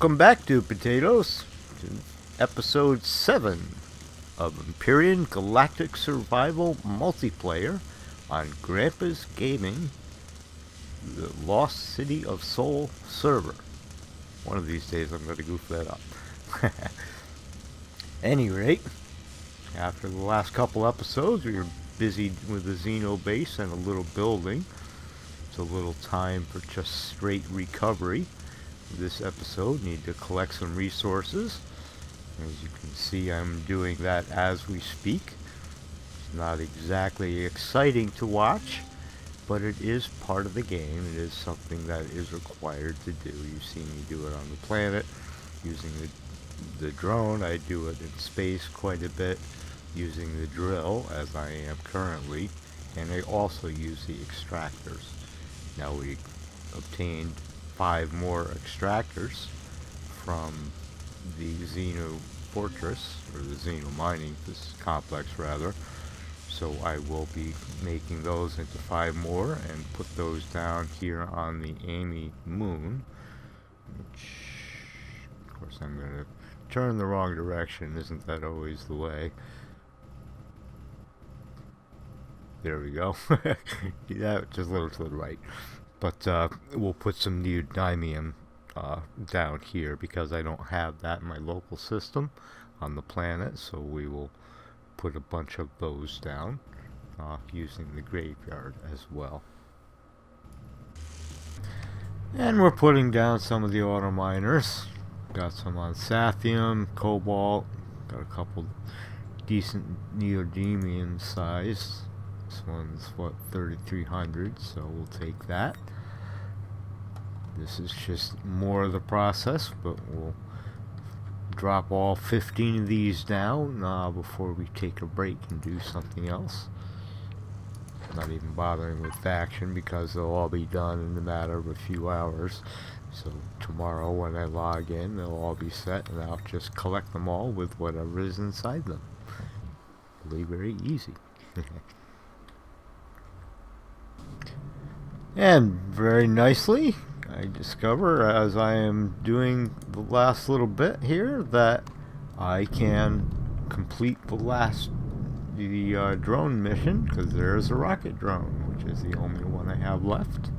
Welcome back to Potatoes, to episode 7 of Empyrion Galactic Survival Multiplayer on Grandpa's Gaming, the Lost City of Soul server. One of these days I'm going to goof that up. Any rate, after the last couple episodes, we were busy with the Xeno base and a little building. It's a little time for just straight recovery. This episode, need to collect some resources. As you can see, I'm doing that as we speak. It's not exactly exciting to watch, but it is part of the game. It is something that is required to do. You see me do it on the planet using the drone. I do it in space quite a bit using the drill, as I am currently, and I also use the extractors. Now we obtained 5 more extractors from the Xeno fortress, or the Xeno mining complex rather. So I will be making those into 5 more and put those down here on the Amy moon, which of course I'm going to turn the wrong direction. Isn't that always the way? There we go. Yeah, just a little to the right. But we'll put some neodymium down here because I don't have that in my local system on the planet. So we will put a bunch of those down using the graveyard as well. And we're putting down some of the auto miners. Got some on Sathium, Cobalt. Got a couple decent neodymium size. This one's what, 3300, so we'll take that. This is just more of the process, but we'll drop all 15 of these down before we take a break and do something else. Not even bothering with faction because they'll all be done in a matter of a few hours. So tomorrow when I log in, they'll all be set and I'll just collect them all with whatever is inside them. Really very easy. And very nicely, I discover as I am doing the last little bit here that I can complete the drone mission, because there is a rocket drone, which is the only one I have left.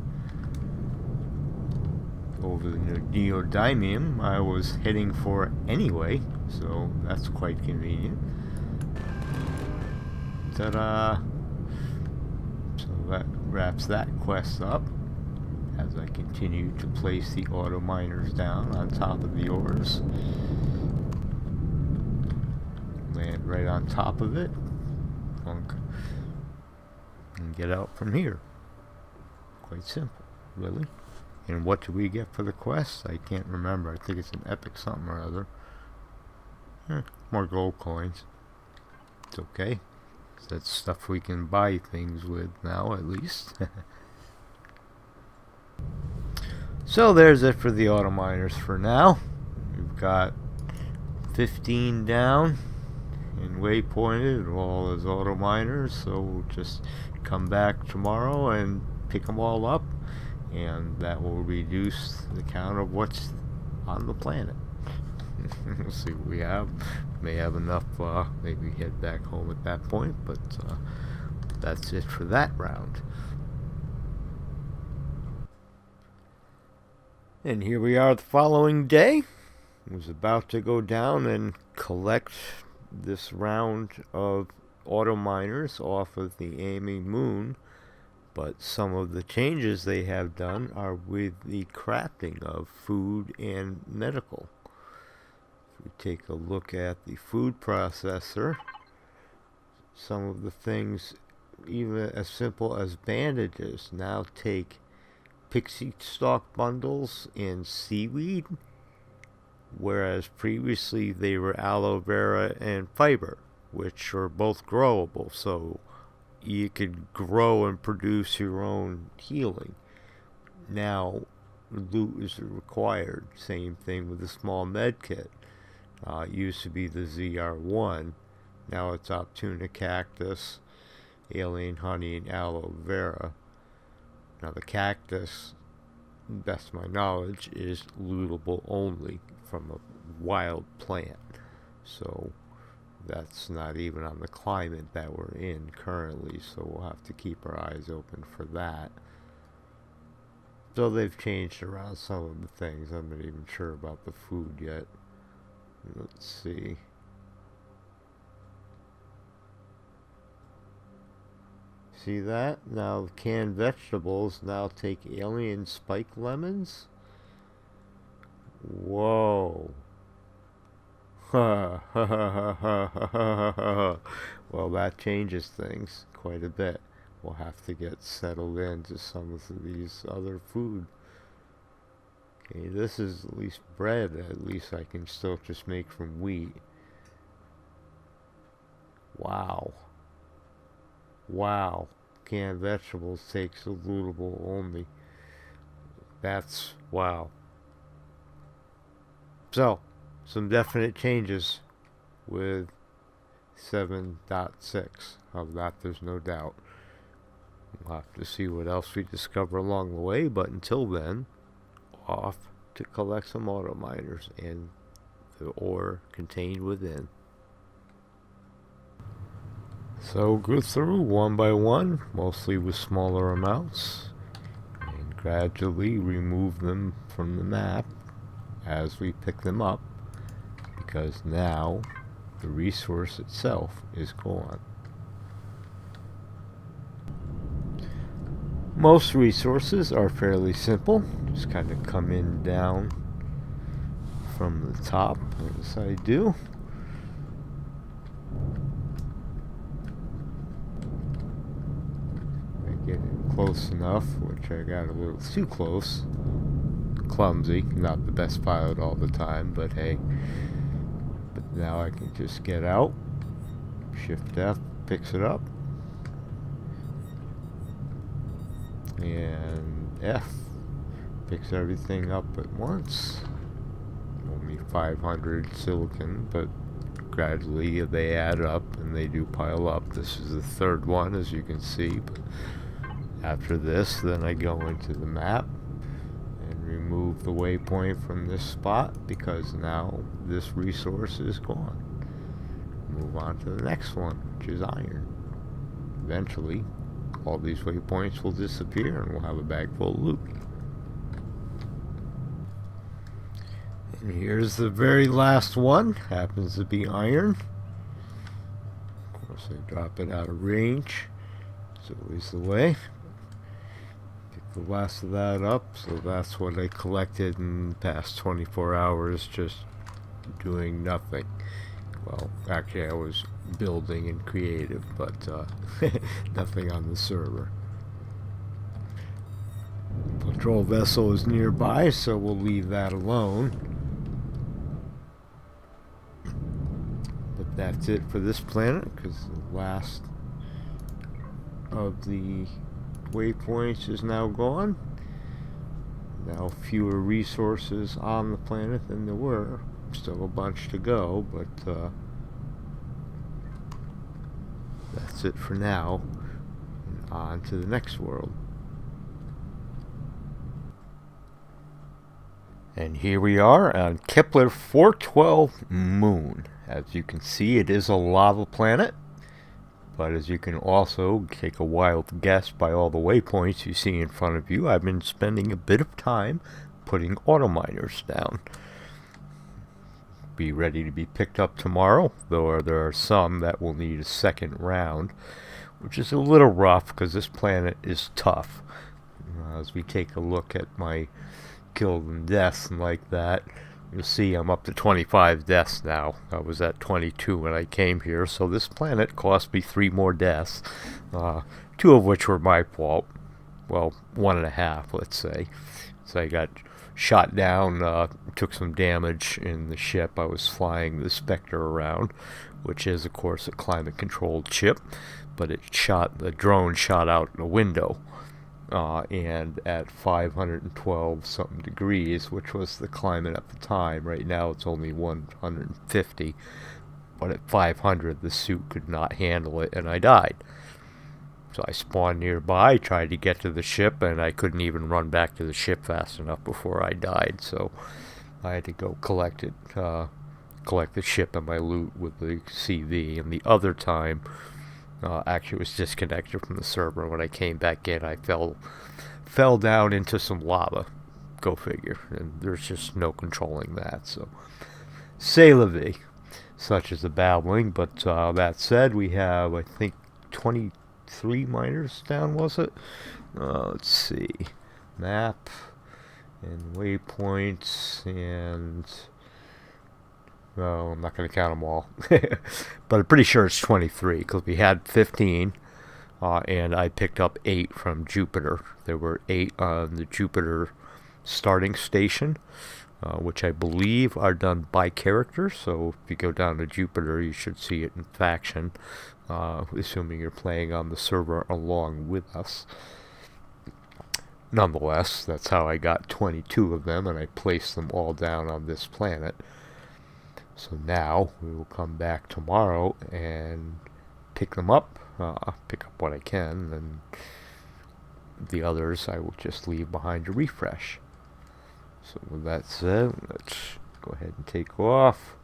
Over the neodymium I was heading for anyway, so that's quite convenient. Ta-da! So that wraps that quest up as I continue to place the auto miners down on top of the ores. Land right on top of it. Plunk. And get out from here. Quite simple, really. And what do we get for the quest? I can't remember. I think it's an epic something or other. More gold coins. It's okay. That's stuff we can buy things with now, at least. So there's it for the auto miners for now. We've got 15 down and waypointed, all as auto miners. So we'll just come back tomorrow and pick them all up, and that will reduce the count of what's on the planet. We'll see what we have. May have enough, maybe head back home at that point, but that's it for that round. And here we are the following day. Was about to go down and collect this round of auto miners off of the Amy moon, but some of the changes they have done are with the crafting of food and medical. We take a look at the food processor. Some of the things, even as simple as bandages, now take pixie stalk bundles and seaweed, whereas previously they were aloe vera and fiber, which are both growable, so you could grow and produce your own healing. Now loot is required. Same thing with the small med kit. It used to be the ZR1. Now it's Optuna cactus, alien honey, and aloe vera. Now the cactus, best of my knowledge, is lootable only from a wild plant. So that's not even on the climate that we're in currently, so we'll have to keep our eyes open for that. So they've changed around some of the things. I'm not even sure about the food yet. Let's see. See that? Now canned vegetables now take alien spike lemons? Whoa. Well, that changes things quite a bit. We'll have to get settled into some of these other food. Okay, this is at least bread. At least I can still just make from wheat. Wow. Wow. Canned vegetables take salutable only. That's wow. So, some definite changes with 7.6. Of that, there's no doubt. We'll have to see what else we discover along the way, but until then, off to collect some auto miners and the ore contained within. So go through one by one, mostly with smaller amounts, and gradually remove them from the map as we pick them up, because now the resource itself is gone. Most resources are fairly simple, just kind of come in down from the top, as I do. Get in close enough, which I got a little too close. Clumsy, not the best pilot all the time, but hey. But now I can just get out. Shift F picks it up. And F picks everything up at once. Only 500 silicon, but gradually they add up and they do pile up. This is the third one, as you can see, but after this, then I go into the map and remove the waypoint from this spot, because now this resource is gone. Move on to the next one, which is iron. Eventually, all these waypoints will disappear and we'll have a bag full of loot. And here's the very last one. Happens to be iron. Of course, I drop it out of range. It's always the way. Pick the last of that up. So that's what I collected in the past 24 hours, just doing nothing. Well, actually I was building and creative, but nothing on the server. Patrol vessel is nearby, so we'll leave that alone. But that's it for this planet, because the last of the waypoints is now gone. Now fewer resources on the planet than there were. Still a bunch to go, but that's it for now. And on to the next world. And here we are on Kepler 412 Moon. As you can see, it is a lava planet, but as you can also take a wild guess by all the waypoints you see in front of you, I've been spending a bit of time putting auto miners down. Be ready to be picked up tomorrow, though there are some that will need a second round, which is a little rough because this planet is tough. As we take a look at my kills and deaths and like that, you'll see I'm up to 25 deaths now. I was at 22 when I came here, so this planet cost me 3 more deaths, 2 of which were my fault. Well, 1.5, let's say. So I got shot down, took some damage in the ship. I was flying the Spectre around, which is of course a climate controlled ship, but the drone shot out the window, and at 512 something degrees, which was the climate at the time. Right now it's only 150, but at 500 the suit could not handle it and I died. So I spawned nearby, tried to get to the ship, and I couldn't even run back to the ship fast enough before I died. So I had to go collect it, collect the ship and my loot with the CV, and the other time, actually was disconnected from the server. When I came back in, I fell down into some lava. Go figure. And there's just no controlling that. So, c'est la vie. Such is the babbling. But that said, we have, I think, 23 miners down, was it? Let's see. Map and waypoints and... well, I'm not going to count them all. But I'm pretty sure it's 23 because we had 15. And I picked up 8 from Jupiter. There were 8 on the Jupiter starting station, which I believe are done by character. So if you go down to Jupiter, you should see it in faction, assuming you're playing on the server along with us. Nonetheless, that's how I got 22 of them, and I placed them all down on this planet. So now we will come back tomorrow and pick them up. Pick up what I can, and the others I will just leave behind to refresh. So with that said, let's go ahead and take off.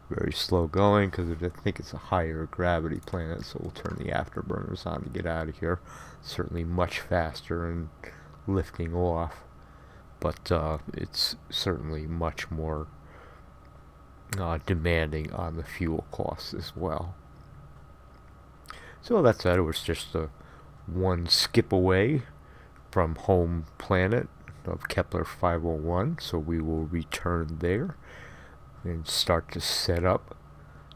Very slow going because I think it's a higher gravity planet, so we'll turn the afterburners on to get out of here. Certainly much faster in lifting off, but it's certainly much more demanding on the fuel costs as well. So that said, it was just one skip away from home planet of Kepler 501, so we will return there and start to set up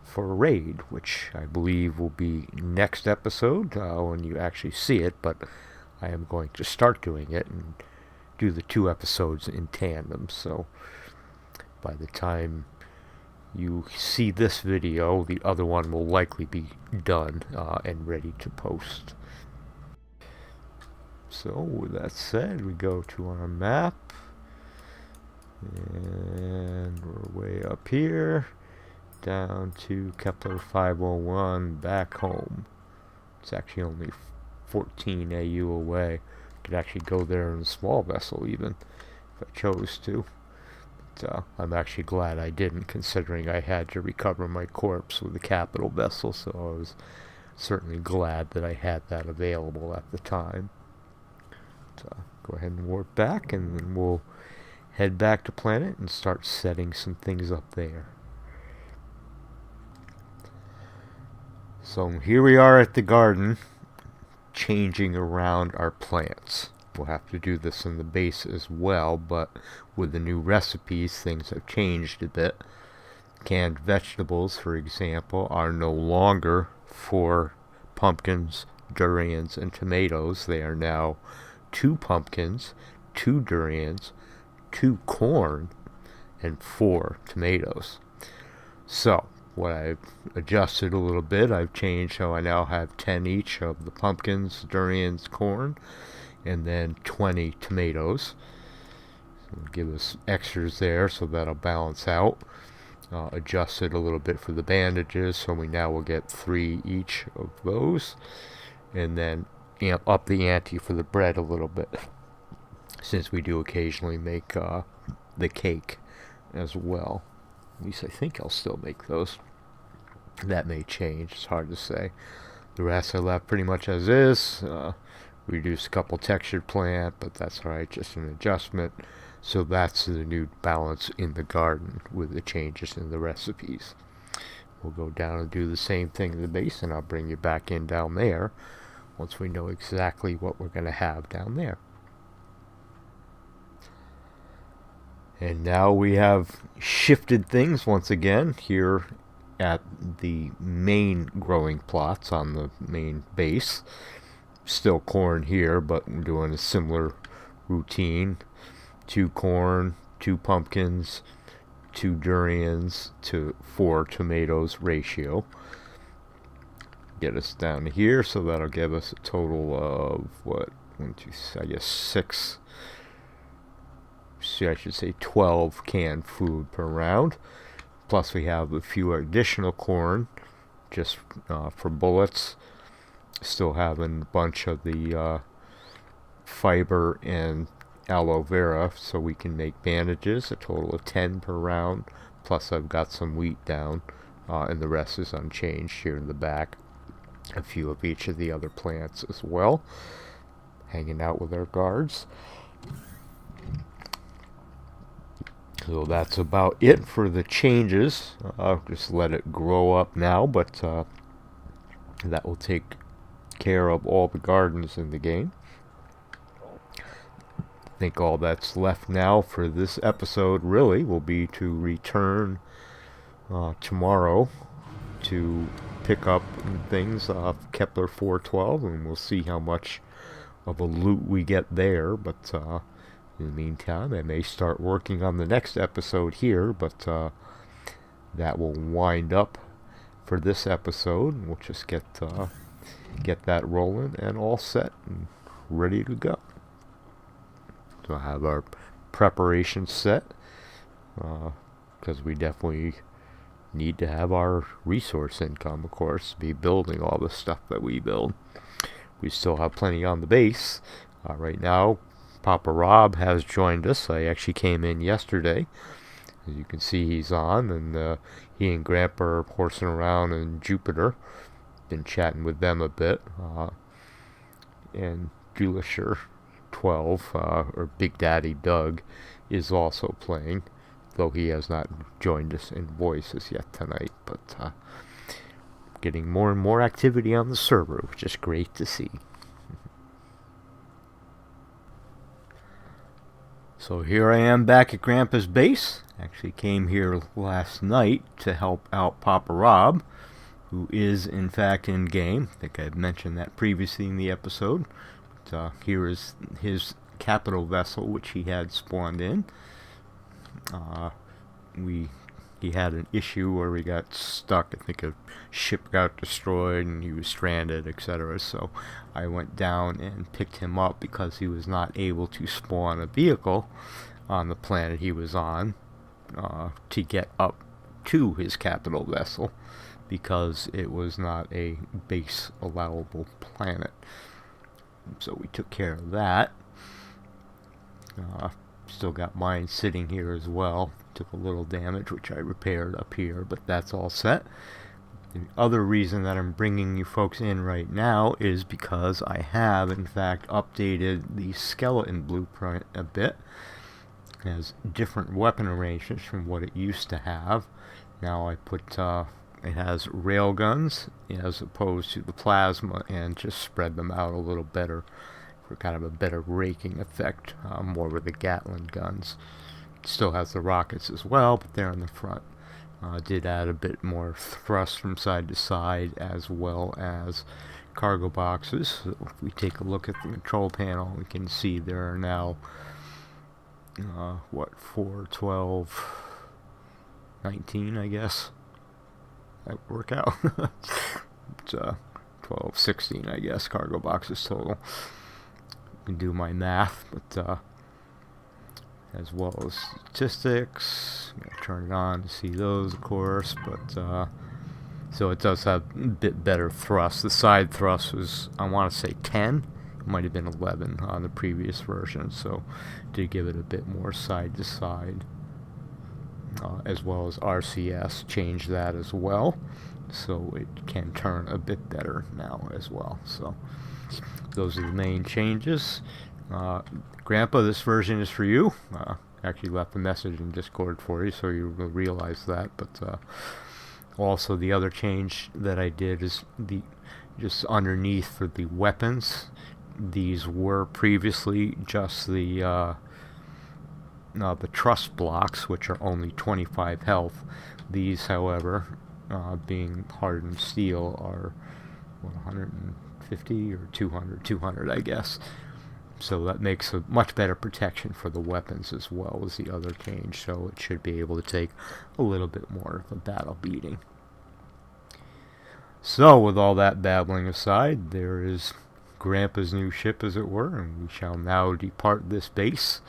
for a raid, which I believe will be next episode when you actually see it, but I am going to start doing it and do the 2 episodes in tandem, so by the time you see this video, the other one will likely be done and ready to post. So with that said, we go to our map, and we're way up here, down to Kepler 501, back home. It's actually only 14 AU away. Could actually go there in a small vessel even, if I chose to. I'm actually glad I didn't, considering I had to recover my corpse with a capital vessel, so I was certainly glad that I had that available at the time. Go ahead and warp back, and then we'll head back to planet and start setting some things up there. So here we are at the garden, changing around our plants. We'll have to do this in the base as well, but with the new recipes, things have changed a bit. Canned vegetables, for example, are no longer for pumpkins, durians, and tomatoes. They are now 2 pumpkins, 2 durians, 2 corn, and 4 tomatoes. So, what I've adjusted a little bit, I've changed how I now have 10 each of the pumpkins, durians, corn, and then 20 tomatoes. So give us extras there, so that'll balance out. Adjusted a little bit for the bandages, so we now will get 3 each of those, and then amp up the ante for the bread a little bit, since we do occasionally make the cake as well. At least I think I'll still make those. That may change, it's hard to say. The rest I left pretty much as is. Reduced a couple textured plant, but that's alright, just an adjustment. So that's the new balance in the garden with the changes in the recipes. We'll go down and do the same thing in the base, and I'll bring you back in down there once we know exactly what we're going to have down there. And now we have shifted things once again here at the main growing plots on the main base. Still corn here, but we're doing a similar routine. 2 corn, 2 pumpkins, 2 durians to 4 tomatoes ratio. Get us down here, so that'll give us a total of what? 1, 2, I guess 6. See, I should say 12 canned food per round. Plus we have a few additional corn just for bullets. Still having a bunch of the fiber and aloe vera so we can make bandages, a total of 10 per round, plus I've got some wheat down, and the rest is unchanged here in the back. A few of each of the other plants as well, hanging out with our guards. So that's about it for the changes. Just let it grow up now, but that will take care of all the gardens in the game. I think all that's left now for this episode really will be to return tomorrow to pick up things off Kepler 412, and we'll see how much of a loot we get there. But in the meantime, I may start working on the next episode here, but that will wind up for this episode. We'll just get that rolling and all set and ready to go. So I have our preparation set, because we definitely need to have our resource income, of course, to be building all the stuff that we build. We still have plenty on the base. Right now, Papa Rob has joined us. I actually came in yesterday. As you can see, he's on, and he and Grandpa are horsing around in Jupiter. Been chatting with them a bit. And Julisher 12, or Big Daddy Doug, is also playing, though he has not joined us in voices yet tonight. But getting more and more activity on the server, which is great to see. So here I am back at Grandpa's base. Actually came here last night to help out Papa Rob, who is in fact in game. I think I've mentioned that previously in the episode. But, here is his capital vessel, which he had spawned in. He had an issue where we got stuck. I think a ship got destroyed and he was stranded, etc. So I went down and picked him up because he was not able to spawn a vehicle on the planet he was on to get up to his capital vessel, because it was not a base allowable planet. So we took care of that. Still got mine sitting here as well. Took a little damage, which I repaired up here, but that's all set. The other reason that I'm bringing you folks in right now is because I have, in fact, updated the skeleton blueprint a bit. It has different weapon arrangements from what it used to have. Now I put, it has rail guns as opposed to the plasma, and just spread them out a little better for kind of a better raking effect, more with the Gatling guns. It still has the rockets as well, but they're in the front. Did add a bit more thrust from side to side, as well as cargo boxes. So if we take a look at the control panel, we can see there are now 4, 12, 19, I guess. That would work out. It's 12, 16, I guess, cargo boxes total. Can do my math, but as well as statistics. I'm gonna turn it on to see those, of course, but so it does have a bit better thrust. The side thrust was, I want to say 10. It might have been 11 on the previous version, so did give it a bit more side to side. As well as RCS changed that as well, so it can turn a bit better now as well. So those are the main changes. Grandpa, this version is for you. Actually left a message in Discord for you, so you will realize that. But also the other change that I did is just underneath for the weapons. These were previously just the truss blocks, which are only 25 health. These, however, being hardened steel, are 150 or 200, I guess. So that makes a much better protection for the weapons as well as the other change, so it should be able to take a little bit more of a battle beating. So with all that babbling aside, there is Grandpa's new ship, as it were, and we shall now depart this base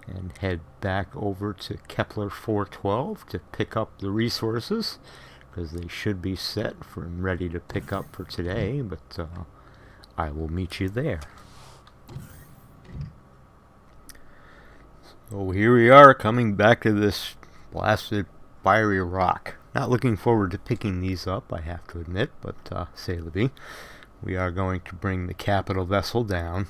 and head back over to Kepler 412 to pick up the resources, because they should be set for and ready to pick up for today, but I will meet you there. So here we are coming back to this blasted fiery rock. Not looking forward to picking these up, I have to admit, but c'est la vie. We are going to bring the capital vessel down.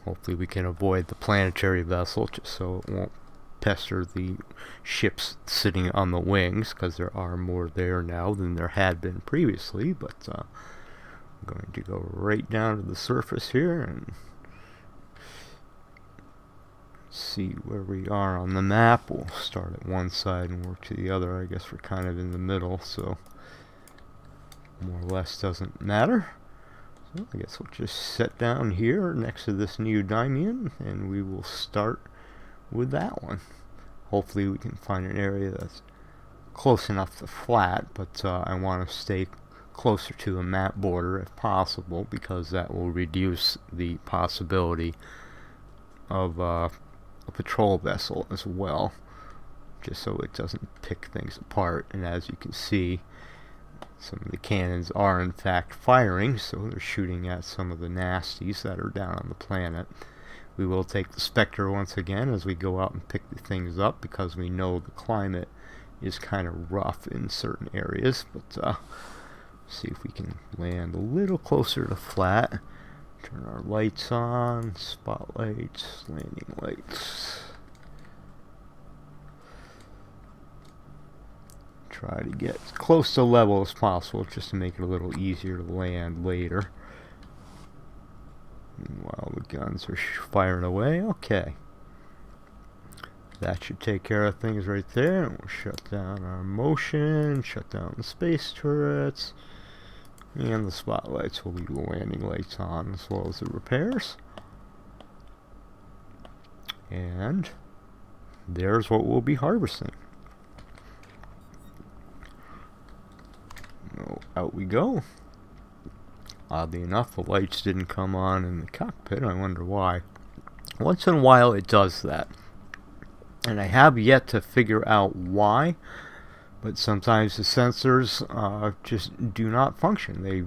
Hopefully we can avoid the planetary vessel just so it won't pester the ships sitting on the wings, because there are more there now than there had been previously. But I'm going to go right down to the surface here and see where we are on the map. We'll start at one side and work to the other. I guess we're kind of in the middle, so more or less doesn't matter. So I guess we'll just sit down here next to this neodymium and we will start with that one. Hopefully we can find an area that's close enough to flat, but I want to stay closer to the map border if possible, because that will reduce the possibility of a patrol vessel as well, just so it doesn't pick things apart. And as you can see, some of the cannons are in fact firing, so they're shooting at some of the nasties that are down on the planet. We will take the Spectre once again as we go out and pick the things up, because we know the climate is kind of rough in certain areas. But see if we can land a little closer to flat. Turn our lights on, spotlights, landing lights. Try to get as close to level as possible, just to make it a little easier to land later. Meanwhile, the guns are firing away. Okay. That should take care of things right there. And we'll shut down our motion, shut down the space turrets. And the spotlights will leave the landing lights on, as well as the repairs. And there's what we'll be harvesting. Out we go. Oddly enough, the lights didn't come on in the cockpit. I wonder why. Once in a while it does that. And I have yet to figure out why. But sometimes the sensors just do not function. They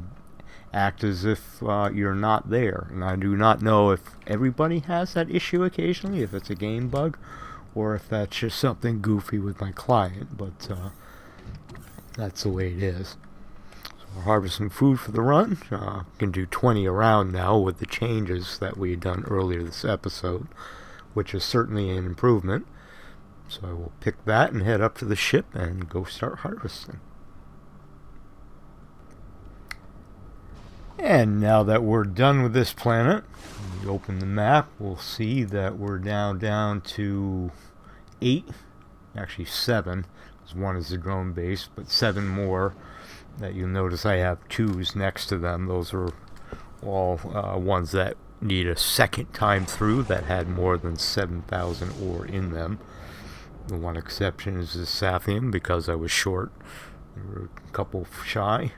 act as if you're not there. And I do not know if everybody has that issue occasionally, if it's a game bug, or if that's just something goofy with my client. But that's the way it is. So we're harvesting food for the run. Can do 20 around now with the changes that we had done earlier this episode, which is certainly an improvement. So I will pick that and head up to the ship and go start harvesting. And now that we're done with this planet, we open the map, we'll see that we're now down to 8, actually 7, because 1 is the drone base, but 7 more that you'll notice I have 2s next to them. Those are all ones that need a second time through that had more than 7,000 ore in them. The one exception is the Sathium, because I was short. There were a couple shy.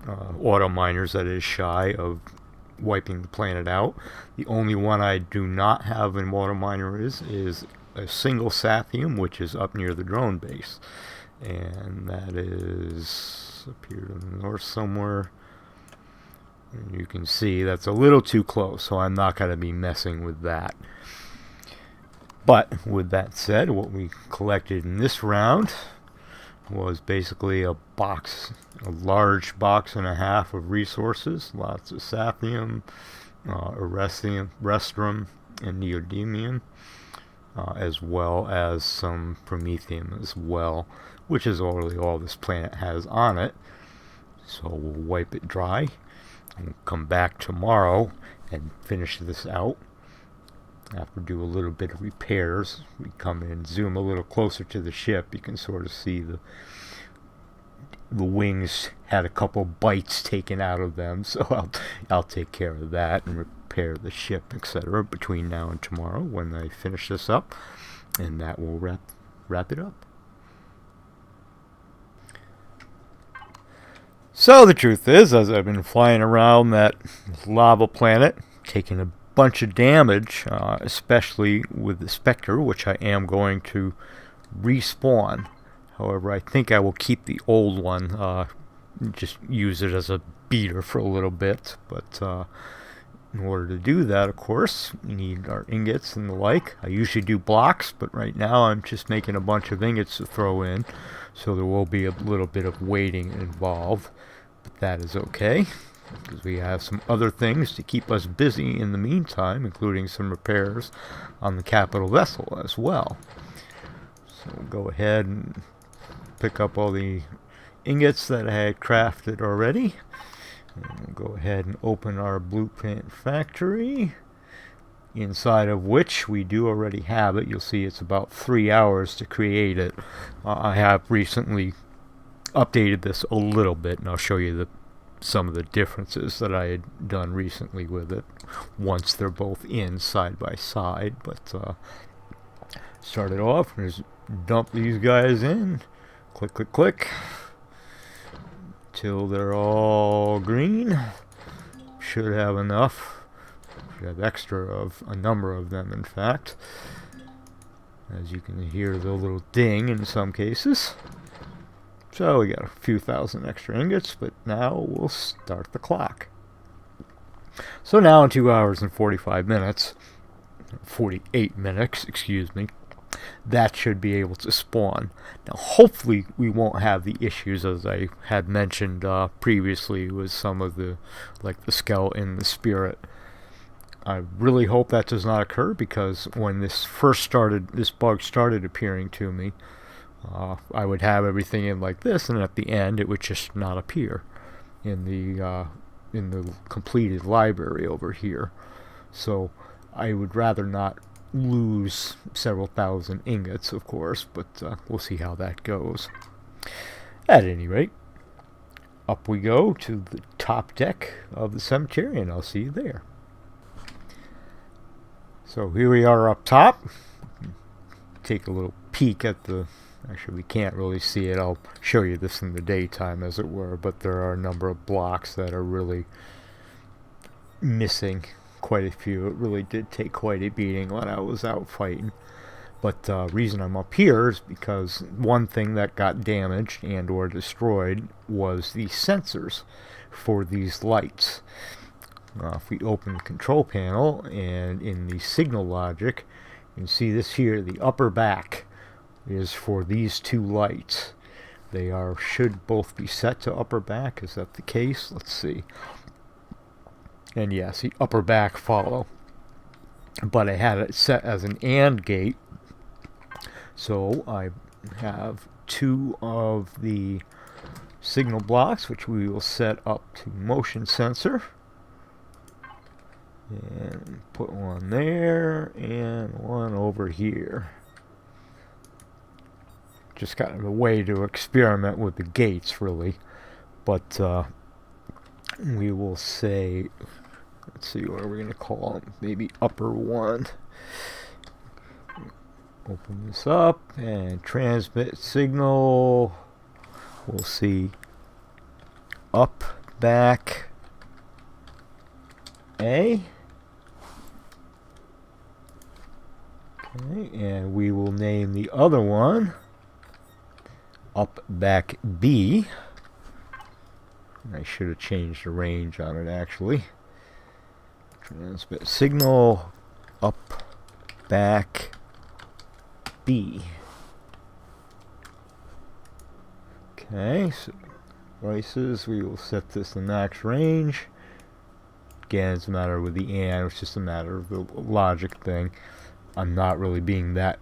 Auto miners, that is, shy of wiping the planet out. The only one I do not have in auto miner is a single Sathium, which is up near the drone base. And that is up here to the north somewhere. And you can see that's a little too close, so I'm not going to be messing with that. But with that said, what we collected in this round was basically a large box and a half of resources. Lots of Sathium, Restrum, and Neodymium, as well as some Promethium as well, which is really all this planet has on it. So we'll wipe it dry and we'll come back tomorrow and finish this out. After do a little bit of repairs, we come in, zoom a little closer to the ship. You can sort of see the wings had a couple bites taken out of them, so I'll take care of that and repair the ship, etc. between now and tomorrow when I finish this up, and that will wrap it up. So the truth is, as I've been flying around that lava planet, taking a bunch of damage, especially with the Spectre, which I am going to respawn. However, I think I will keep the old one, just use it as a beater for a little bit, but In order to do that, of course, we need our ingots and the like. I usually do blocks, but right now I'm just making a bunch of ingots to throw in, so there will be a little bit of waiting involved, but that is okay, because we have some other things to keep us busy in the meantime, including some repairs on the capital vessel as well. So we'll go ahead and pick up all the ingots that I had crafted already. And we'll go ahead and open our blueprint factory, inside of which we do already have it. You'll see it's about 3 hours to create it. I have recently updated this a little bit, and I'll show you some of the differences that I had done recently with it once they're both in side by side. But start it off, just dump these guys in, click click click till they're all green. Should have enough. Should have extra of a number of them, in fact. As you can hear the little ding in some cases. So we got a few thousand extra ingots, but now we'll start the clock. So now in 2 hours and 45 minutes, 48 minutes, excuse me, that should be able to spawn. Now hopefully we won't have the issues as I had mentioned previously with some of the, like the skeleton and the spirit. I really hope that does not occur, because when this bug started appearing to me, I would have everything in like this, and at the end it would just not appear in the completed library over here. So I would rather not lose several thousand ingots, of course, but we'll see how that goes. At any rate, up we go to the top deck of the cemetery, and I'll see you there. So here we are up top. Take a little peek at the... Actually, we can't really see it. I'll show you this in the daytime, as it were, but there are a number of blocks that are really missing. Quite a few. It really did take quite a beating when I was out fighting. But the reason I'm up here is because one thing that got damaged and or destroyed was the sensors for these lights. If we open the control panel, and in the signal logic, you can see this here, the upper back is for these two lights. They should both be set to upper back. Is that the case? Let's see. And yes, the upper back follow. But I had it set as an AND gate. So I have two of the signal blocks, which we will set up to motion sensor. And put one there and one over here. Just kind of a way to experiment with the gates, really. But we will say, let's see, what are we going to call them? Maybe upper one. Open this up and transmit signal. We'll see up, back, A. Okay, and we will name the other one up, back, B. I should have changed the range on it, actually. Transmit signal up, back, B. Okay, so devices, we will set this to max range. Again, it's a matter with the AND, it's just a matter of the logic thing. I'm not really being that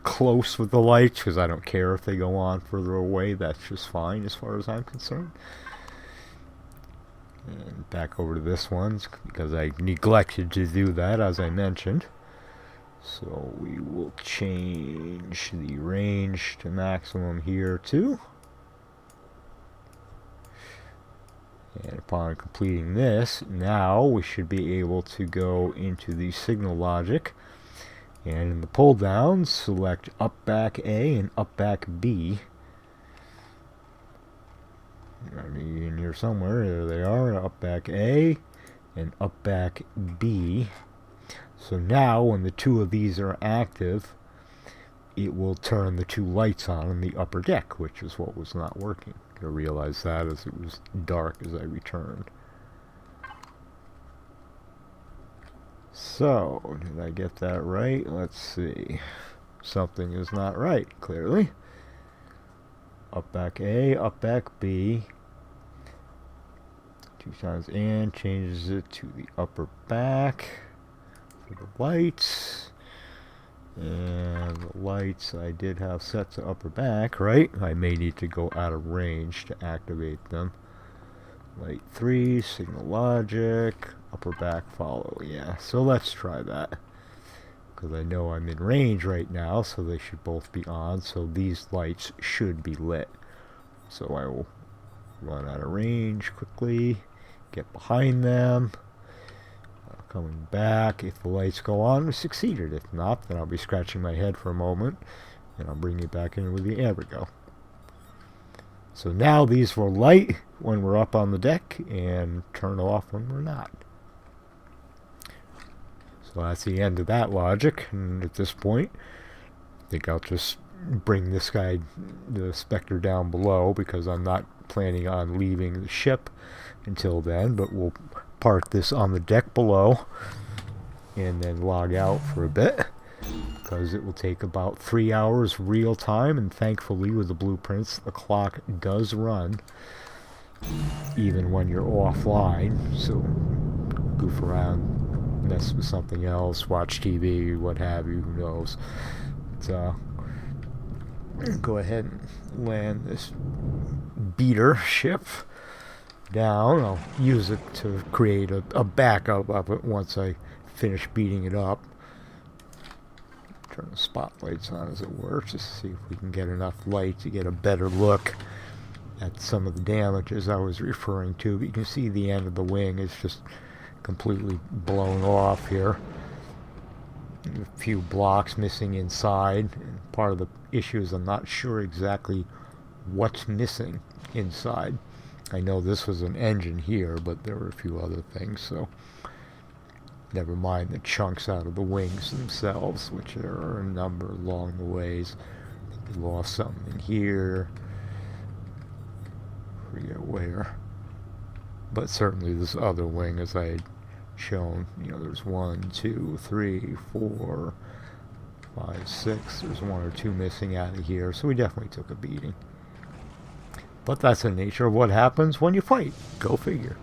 close with the lights, because I don't care if they go on further away. That's just fine as far as I'm concerned. And back over to this one, because I neglected to do that, as I mentioned. So we will change the range to maximum here too. And upon completing this, now we should be able to go into the signal logic. And in the pull down, select up, back, A and up, back, B. I mean, in here somewhere, there they are, up, back, A and up, back, B. So now, when the two of these are active, it will turn the two lights on in the upper deck, which is what was not working. I realized that as it was dark as I returned. So, did I get that right? Let's see. Something is not right, clearly. Up back A, up back B. 2 times and changes it to the upper back for the lights. And the lights I did have set to upper back, right? I may need to go out of range to activate them. Light 3, signal logic, upper back follow. Yeah, so let's try that. Because I know I'm in range right now, so they should both be on. So these lights should be lit. So I will run out of range quickly, get behind them. Coming back, if the lights go on, we succeeded. If not, then I'll be scratching my head for a moment, and I'll bring you back in with the, there we go. So now these will light when we're up on the deck, and turn off when we're not. So that's the end of that logic, and at this point, I think I'll just bring this guy, the Spectre, down below, because I'm not planning on leaving the ship until then, but we'll park this on the deck below and then log out for a bit, because it will take about 3 hours real time, and thankfully with the blueprints the clock does run even when you're offline, so goof around, mess with something else, watch TV, what have you, who knows. So go ahead and land this beater ship down. I'll use it to create a backup of it once I finish beating it up. Turn the spotlights on, as it were, just to see if we can get enough light to get a better look at some of the damages I was referring to. But you can see the end of the wing is just completely blown off here. A few blocks missing inside, and part of the issue is I'm not sure exactly what's missing inside. I know this was an engine here, but there were a few other things, so never mind the chunks out of the wings themselves, which there are a number along the ways. I think we lost something in here. Forget where. But certainly this other wing, as I had shown, you know, there's 1, 2, 3, 4, 5, 6. There's 1 or 2 missing out of here, so we definitely took a beating. But that's the nature of what happens when you fight. Go figure.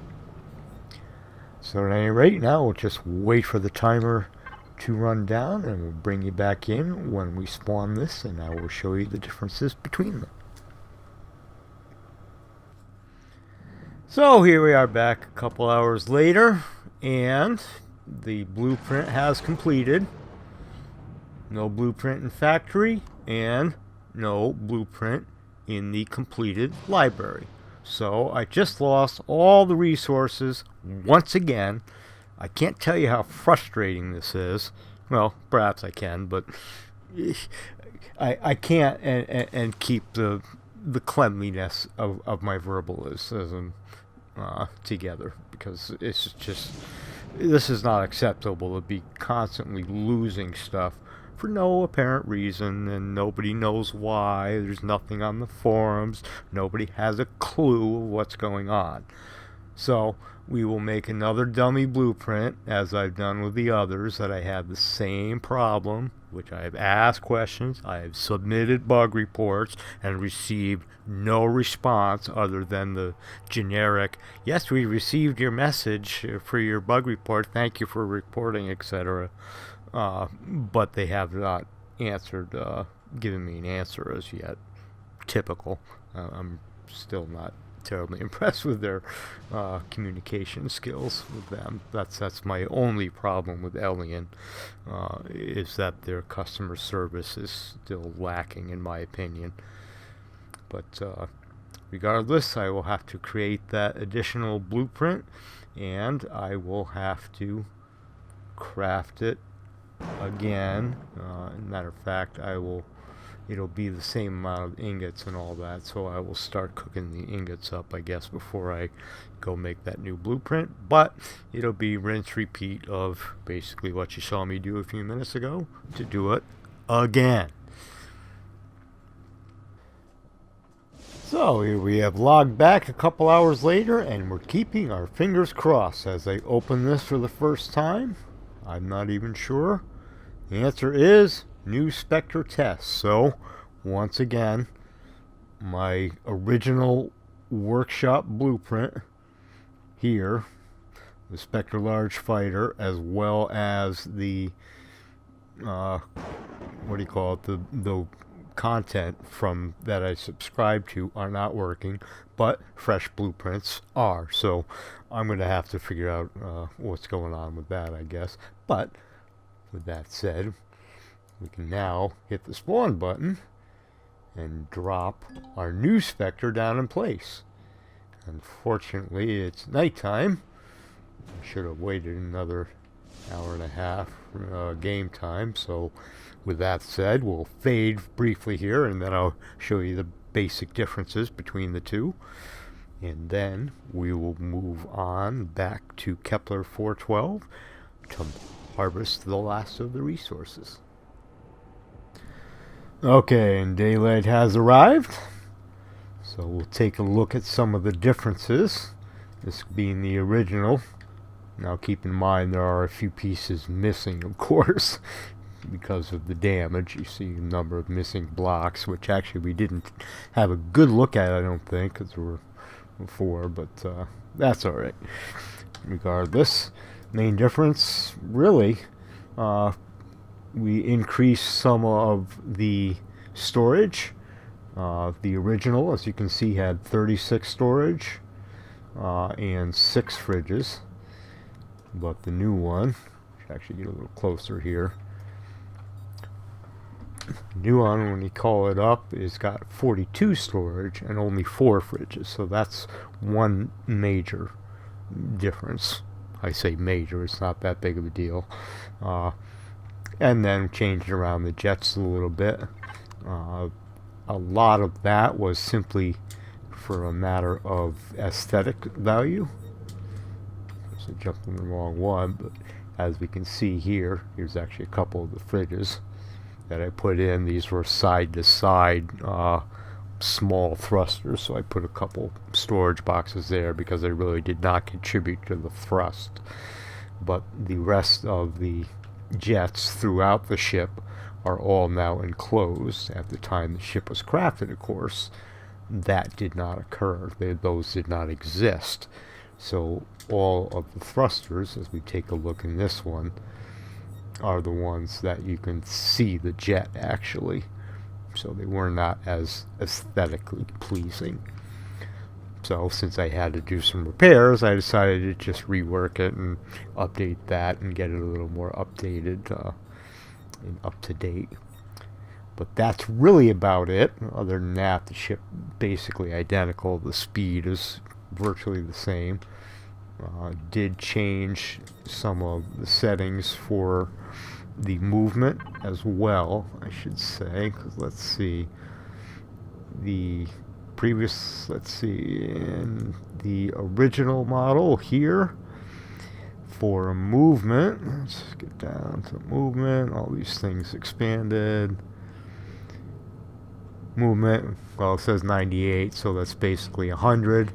So at any rate, now we'll just wait for the timer to run down, and we'll bring you back in when we spawn this, and I will show you the differences between them. So here we are back a couple hours later, and the blueprint has completed. No blueprint in factory, and no blueprint in the completed library. So I just lost all the resources once again. I can't tell you how frustrating this is. Well, perhaps I can, but I can't and keep the cleanliness of my verbalism together, because it's just, this is not acceptable to be constantly losing stuff for no apparent reason, and nobody knows why. There's nothing on the forums. Nobody has a clue of what's going on. So we will make another dummy blueprint, as I've done with the others, that I have the same problem, which I have asked questions, I have submitted bug reports, and received no response other than the generic, yes, we received your message for your bug report, thank you for reporting, etc. But they have not answered, given me an answer as yet. Typical. I'm still not terribly impressed with their communication skills with them. That's my only problem with Elian, is that their customer service is still lacking, in my opinion. But regardless, I will have to create that additional blueprint, and I will have to craft it again. Matter of fact, it'll be the same amount of ingots and all that, so I will start cooking the ingots up, I guess, before I go make that new blueprint. But it'll be rinse repeat of basically what you saw me do a few minutes ago, to do it again. So here we have logged back a couple hours later, and we're keeping our fingers crossed as I open this for the first time. I'm not even sure. The answer is new Spectre test. So, once again, my original workshop blueprint here, the Spectre Large Fighter, as well as the what do you call it, the content from that I subscribe to are not working, but fresh blueprints are. So I'm going to have to figure out what's going on with that, I guess. But with that said, we can now hit the spawn button and drop our new Spectre down in place. Unfortunately, it's nighttime. I should have waited another hour and a half game time. So with that said, we'll fade briefly here, and then I'll show you the basic differences between the two. And then we will move on back to Kepler 412 to harvest the last of the resources. Okay, and daylight has arrived. So we'll take a look at some of the differences, this being the original. Now keep in mind there are a few pieces missing, of course, because of the damage. You see a number of missing blocks, which actually we didn't have a good look at, I don't think, because there were before, but that's alright. Regardless, main difference, really, we increased some of the storage. The original, as you can see, had 36 storage and 6 fridges. But the new one, actually get a little closer here. The new one, when you call it up, is got 42 storage and only 4 fridges. So that's one major difference. I say major, it's not that big of a deal. And then changed around the jets a little bit. A lot of that was simply for a matter of aesthetic value. So I jumped in the wrong one, but as we can see here, here's actually a couple of the fridges that I put in. These were side-to-side small thrusters, so I put a couple storage boxes there because they really did not contribute to the thrust. But the rest of the jets throughout the ship are all now enclosed. At the time the ship was crafted, of course, that did not occur. Those did not exist. So all of the thrusters, as we take a look in this one, are the ones that you can see the jet actually. So they were not as aesthetically pleasing. So since I had to do some repairs, I decided to just rework it and update that and get it a little more updated and up to date. But that's really about it. Other than that, the ship basically identical. The speed is virtually the same. Did change some of the settings for the movement as well, I should say, because let's see, the previous, in the original model here, for movement, let's get down to movement, all these things expanded. Movement, well, it says 98, so that's basically 100,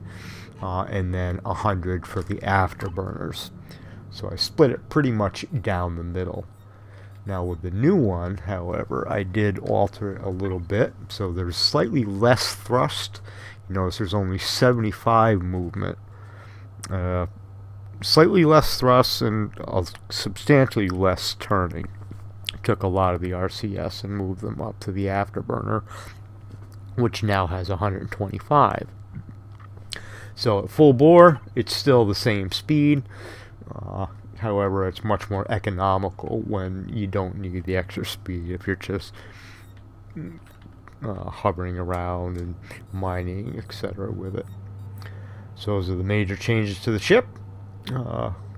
and then 100 for the afterburners. So I split it pretty much down the middle. Now with the new one, however, I did alter it a little bit, so there's slightly less thrust. You notice there's only 75 movement. Slightly less thrust and substantially less turning. I took a lot of the RCS and moved them up to the afterburner, which now has 125. So at full bore, it's still the same speed. However, it's much more economical when you don't need the extra speed if you're just hovering around and mining, etc. with it. So those are the major changes to the ship,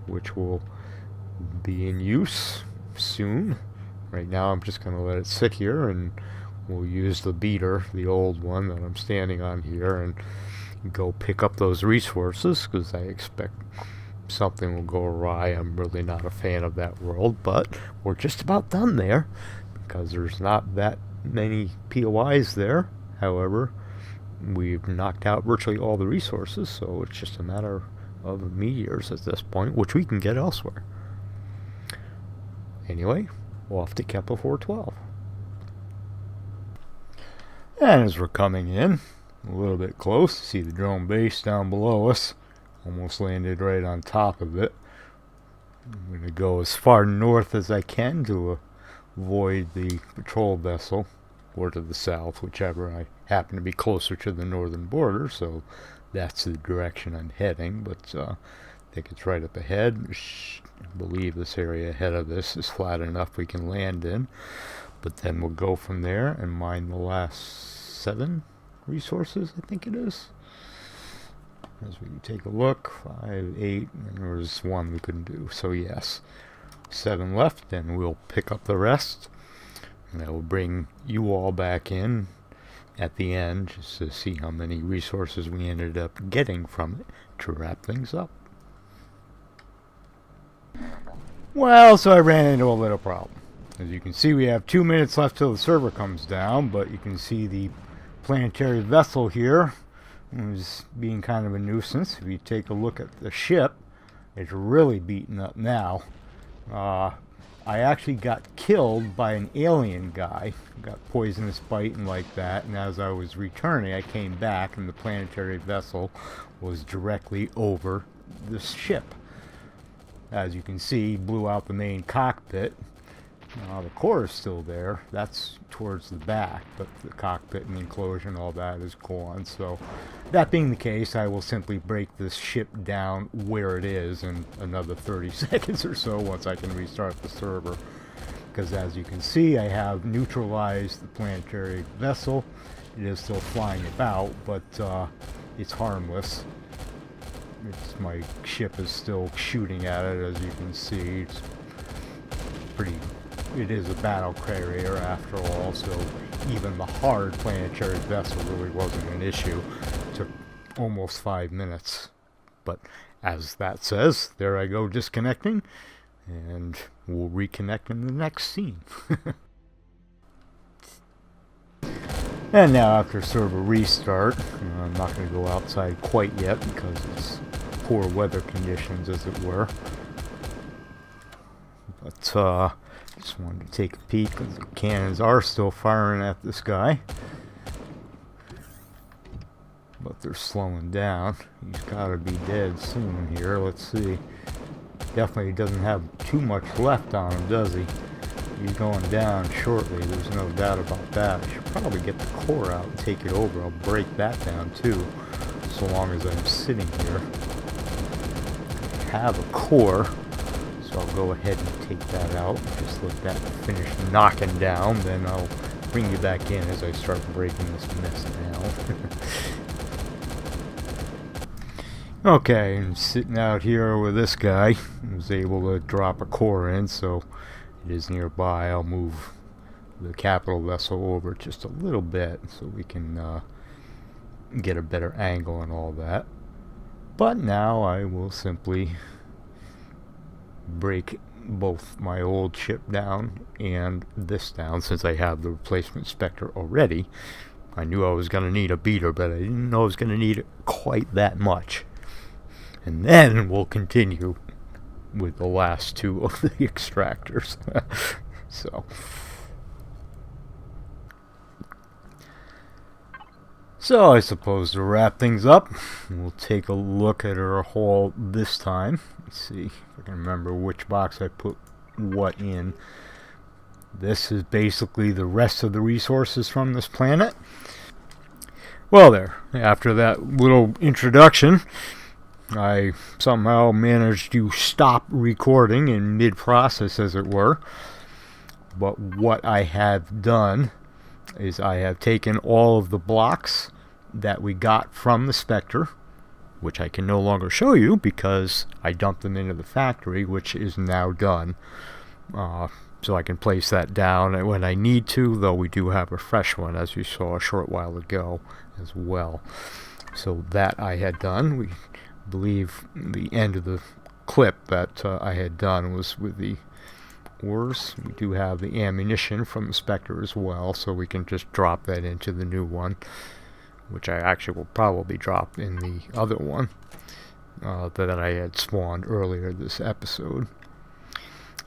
which will be in use soon. Right now I'm just going to let it sit here, and we'll use the beater, the old one that I'm standing on here, and go pick up those resources, because I expect something will go awry. I'm really not a fan of that world, but we're just about done there, because there's not that many POIs there. However, we've knocked out virtually all the resources, so it's just a matter of meteors at this point, which we can get elsewhere. Anyway, off to Kepler 412. And as we're coming in, a little bit close, see the drone base down below us. Almost landed right on top of it. I'm going to go as far north as I can to avoid the patrol vessel, or to the south, whichever. I happen to be closer to the northern border, so that's the direction I'm heading, but I think it's right up ahead. I believe this area ahead of this is flat enough we can land in, but then we'll go from there and mine the last 7 resources, I think it is. As we take a look, 5, 8, and there was 1 we couldn't do, so yes, 7 left, and we'll pick up the rest, and I will bring you all back in at the end just to see how many resources we ended up getting from it to wrap things up. Well, so I ran into a little problem. As you can see, we have 2 minutes left till the server comes down, but you can see the planetary vessel here is being kind of a nuisance. If you take a look at the ship, it's really beaten up now. I actually got killed by an alien guy, got poisonous bite and like that, and as I was returning I came back and the planetary vessel was directly over the ship. As you can see, blew out the main cockpit. The core is still there, that's towards the back, but the cockpit and the enclosure and all that is gone. So that being the case, I will simply break this ship down where it is in another 30 seconds or so once I can restart the server. Because as you can see, I have neutralized the planetary vessel. It is still flying about, but it's harmless. My ship is still shooting at it, as you can see. It's pretty... It is a battle carrier after all, so even the hard planetary vessel really wasn't an issue. It took almost 5 minutes. But as that says, there I go disconnecting, and we'll reconnect in the next scene. And now after server restart, I'm not going to go outside quite yet because it's poor weather conditions, as it were. But just wanted to take a peek because the cannons are still firing at this guy. But they're slowing down. He's got to be dead soon here. Let's see. Definitely doesn't have too much left on him, does he? He's going down shortly. There's no doubt about that. I should probably get the core out and take it over. I'll break that down too, so long as I'm sitting here. I have a core. So I'll go ahead and take that out. Just let that finish knocking down. Then I'll bring you back in as I start breaking this mess down. Okay, I'm sitting out here with this guy. I was able to drop a core in, so it is nearby. I'll move the capital vessel over just a little bit so we can get a better angle and all that. But now I will simply break both my old ship down and this down, since I have the replacement Spectre already. I knew I was going to need a beater, but I didn't know I was going to need it quite that much. And then we'll continue with the last 2 of the extractors. So I suppose to wrap things up, we'll take a look at our haul this time. Let's see if I can remember which box I put what in. This is basically the rest of the resources from this planet. Well there, after that little introduction, I somehow managed to stop recording in mid-process, as it were. But what I have done is I have taken all of the blocks that we got from the Spectre, which I can no longer show you because I dumped them into the factory, which is now done. So I can place that down when I need to, though we do have a fresh one, as you saw a short while ago as well. So that I had done. We believe the end of the clip that I had done was with the ores. We do have the ammunition from the Spectre as well, so we can just drop that into the new one, which I actually will probably drop in the other one that I had spawned earlier this episode.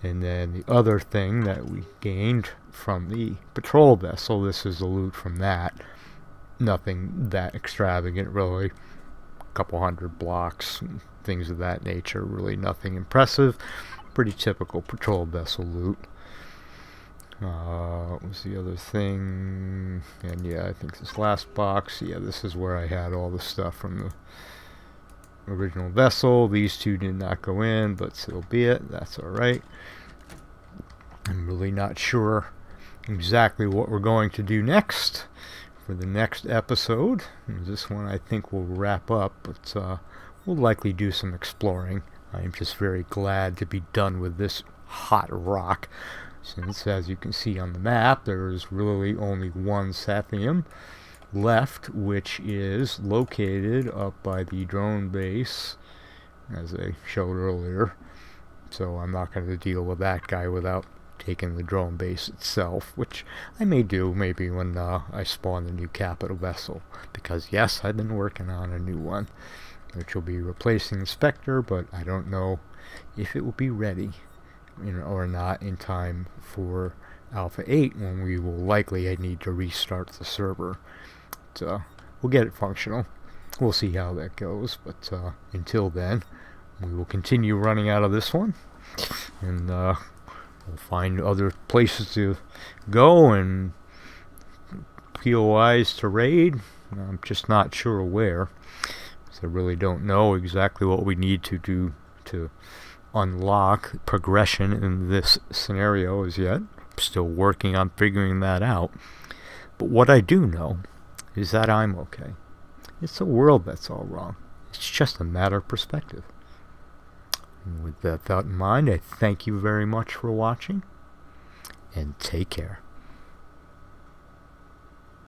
And then the other thing that we gained from the patrol vessel, this is the loot from that. Nothing that extravagant, really. A couple hundred blocks and things of that nature. Really nothing impressive. Pretty typical patrol vessel loot. What was the other thing? And yeah, I think this last box, yeah, this is where I had all the stuff from the original vessel. These two did not go in, but so be it. That's alright. I'm really not sure exactly what we're going to do next for the next episode. This one I think will wrap up, but we'll likely do some exploring. I am just very glad to be done with this hot rock, since as you can see on the map there is really only one Sathium left, which is located up by the drone base, as I showed earlier. So I'm not going to deal with that guy without taking the drone base itself, which I may do maybe when I spawn the new capital vessel, because yes, I've been working on a new one, which will be replacing the Spectre, but I don't know if it will be ready or not in time for Alpha 8, when we will likely need to restart the server. So we'll get it functional. We'll see how that goes, but until then, we will continue running out of this one, and we'll find other places to go and POIs to raid. I'm just not sure where, so I really don't know exactly what we need to do to unlock progression in this scenario as yet. I'm still working on figuring that out. But what I do know is that I'm okay. It's the world that's all wrong. It's just a matter of perspective. And with that thought in mind, I thank you very much for watching, and take care.